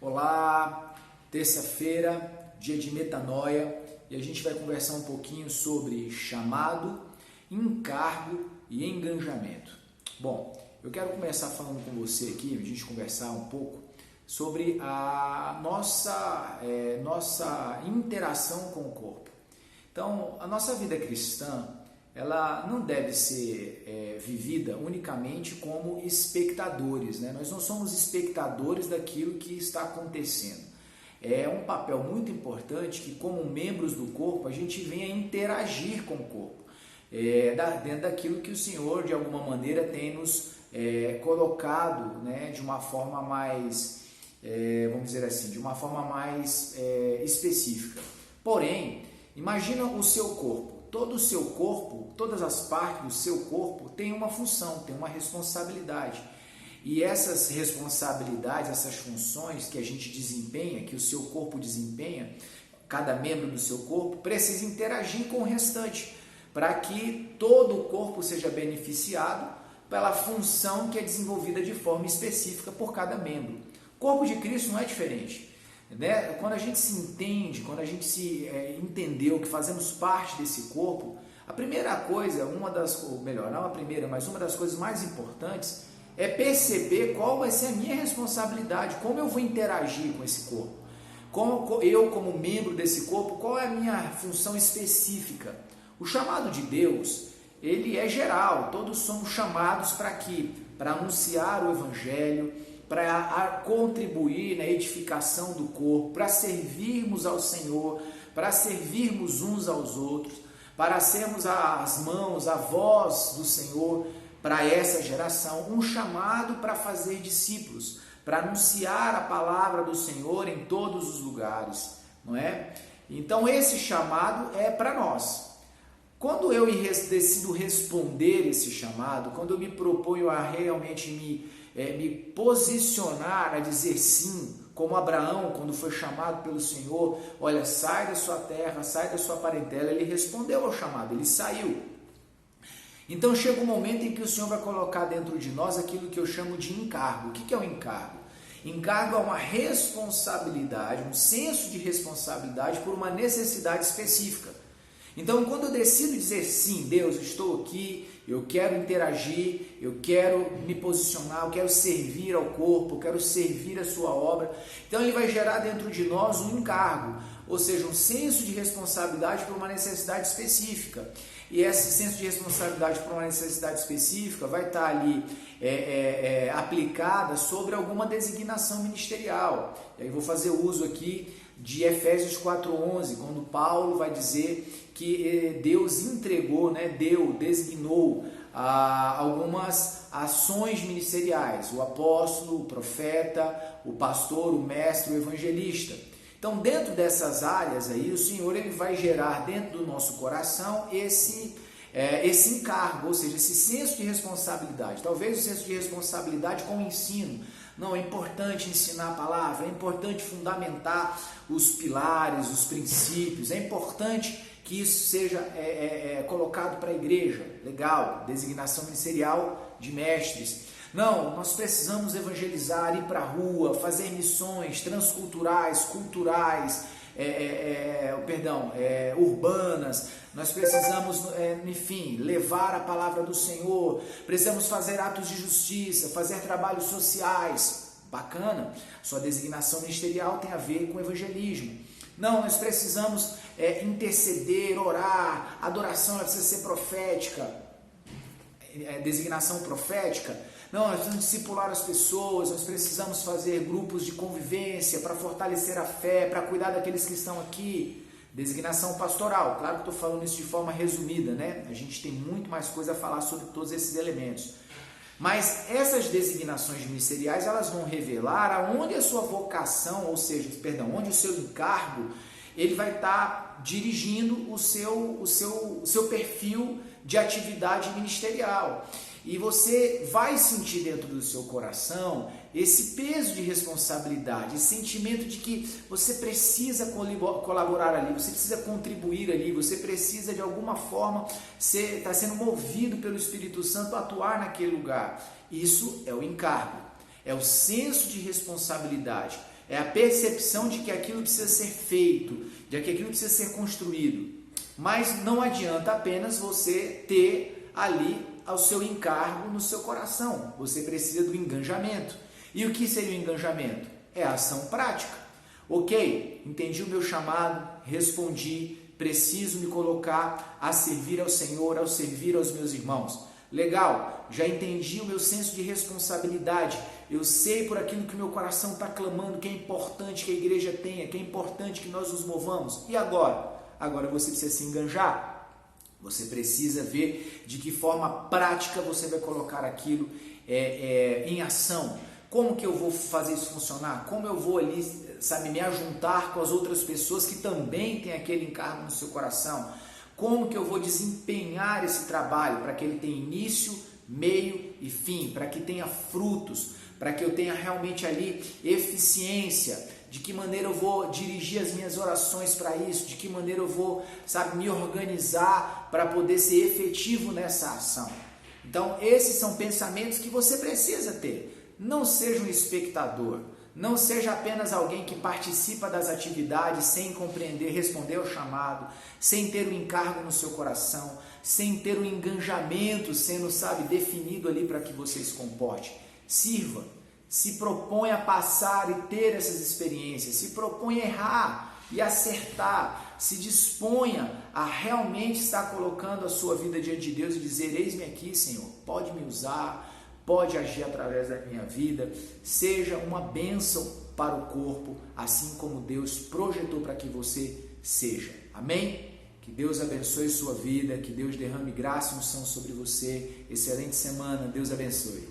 Olá, terça-feira, dia de metanoia, e a gente vai conversar um pouquinho sobre chamado, encargo e engajamento. Bom, eu quero começar falando com você aqui, a gente conversar um pouco sobre a nossa interação com o corpo. Então, a nossa vida cristã, ela não deve ser vivida unicamente como espectadores, né? Nós não somos espectadores daquilo que está acontecendo. É um papel muito importante que, como membros do corpo, a gente venha interagir com o corpo, dentro daquilo que o Senhor, de alguma maneira, tem nos colocado, né, de uma forma mais, vamos dizer assim, de uma forma mais específica. Porém, imagina o seu corpo. Todo o seu corpo, todas as partes do seu corpo têm uma função, têm uma responsabilidade. E essas responsabilidades, essas funções que a gente desempenha, que o seu corpo desempenha, cada membro do seu corpo, precisa interagir com o restante, para que todo o corpo seja beneficiado pela função que é desenvolvida de forma específica por cada membro. O corpo de Cristo não é diferente. Quando a gente se entende, quando a gente se entendeu que fazemos parte desse corpo, a primeira coisa, uma das coisas mais importantes é perceber qual vai ser a minha responsabilidade, como eu vou interagir com esse corpo. Como membro desse corpo, qual é a minha função específica? O chamado de Deus, ele é geral, todos somos chamados para quê? Para anunciar o Evangelho, para contribuir na edificação do corpo, para servirmos ao Senhor, para servirmos uns aos outros, para sermos as mãos, a voz do Senhor para essa geração, um chamado para fazer discípulos, para anunciar a palavra do Senhor em todos os lugares, não é? Então esse chamado é para nós. Quando eu decido responder esse chamado, quando eu me proponho a realmente me posicionar, a dizer sim, como Abraão, quando foi chamado pelo Senhor, olha, sai da sua terra, sai da sua parentela, ele respondeu ao chamado, ele saiu. Então chega um momento em que o Senhor vai colocar dentro de nós aquilo que eu chamo de encargo. O que é o encargo? Encargo é uma responsabilidade, um senso de responsabilidade por uma necessidade específica. Então, quando eu decido dizer sim, Deus, estou aqui, eu quero interagir, eu quero me posicionar, eu quero servir ao corpo, eu quero servir a sua obra, então ele vai gerar dentro de nós um encargo, ou seja, um senso de responsabilidade por uma necessidade específica. E esse senso de responsabilidade por uma necessidade específica vai estar ali aplicada sobre alguma designação ministerial. E aí vou fazer uso aqui de Efésios 4:11, quando Paulo vai dizer que Deus entregou, designou algumas ações ministeriais, o apóstolo, o profeta, o pastor, o mestre, o evangelista. Então, dentro dessas áreas aí, o Senhor ele vai gerar dentro do nosso coração esse encargo, ou seja, esse senso de responsabilidade. Talvez o senso de responsabilidade com o ensino. Não, é importante ensinar a palavra, é importante fundamentar os pilares, os princípios, é importante que isso seja colocado para a igreja. Legal, designação ministerial de mestres. Não, nós precisamos evangelizar, ir para a rua, fazer missões transculturais, culturais, urbanas. Nós precisamos, levar a palavra do Senhor. Precisamos fazer atos de justiça, fazer trabalhos sociais. Bacana, sua designação ministerial tem a ver com evangelismo. Não, nós precisamos interceder, orar, a adoração ela precisa ser profética, designação profética. Não, nós precisamos discipular as pessoas, nós precisamos fazer grupos de convivência para fortalecer a fé, para cuidar daqueles que estão aqui. Designação pastoral, claro que estou falando isso de forma resumida, né? A gente tem muito mais coisa a falar sobre todos esses elementos. Mas essas designações ministeriais, elas vão revelar aonde a sua vocação, onde o seu encargo, ele vai estar dirigindo o seu perfil de atividade ministerial. E você vai sentir dentro do seu coração esse peso de responsabilidade, esse sentimento de que você precisa colaborar ali, você precisa contribuir ali, você precisa de alguma forma estar sendo movido pelo Espírito Santo a atuar naquele lugar. Isso é o encargo. é o senso de responsabilidade, é a percepção de que aquilo precisa ser feito, de que aquilo precisa ser construído. Mas não adianta apenas você ter ali o seu encargo no seu coração, você precisa do engajamento. E o que seria o engajamento? É a ação prática. Ok, entendi o meu chamado, respondi, preciso me colocar a servir ao Senhor, ao servir aos meus irmãos. Legal, já entendi o meu senso de responsabilidade, eu sei por aquilo que o meu coração está clamando, que é importante que a igreja tenha, que é importante que nós nos movamos. E agora? Agora você precisa se enganjar, você precisa ver de que forma prática você vai colocar aquilo em ação. Como que eu vou fazer isso funcionar? Como eu vou ali, me ajuntar com as outras pessoas que também têm aquele encargo no seu coração? Como que eu vou desempenhar esse trabalho para que ele tenha início, meio e fim, para que tenha frutos, para que eu tenha realmente ali eficiência? De que maneira eu vou dirigir as minhas orações para isso? De que maneira eu vou, me organizar para poder ser efetivo nessa ação? Então, esses são pensamentos que você precisa ter. Não seja um espectador. Não seja apenas alguém que participa das atividades sem compreender, responder ao chamado, sem ter o encargo no seu coração, sem ter o engajamento sendo, definido ali para que você se comporte. Sirva, se propõe a passar e ter essas experiências, se propõe a errar e acertar, se disponha a realmente estar colocando a sua vida diante de Deus e dizer: eis-me aqui, Senhor, pode me usar, pode agir através da minha vida, seja uma bênção para o corpo, assim como Deus projetou para que você seja. Amém? Que Deus abençoe sua vida, que Deus derrame graça e unção sobre você. Excelente semana, Deus abençoe.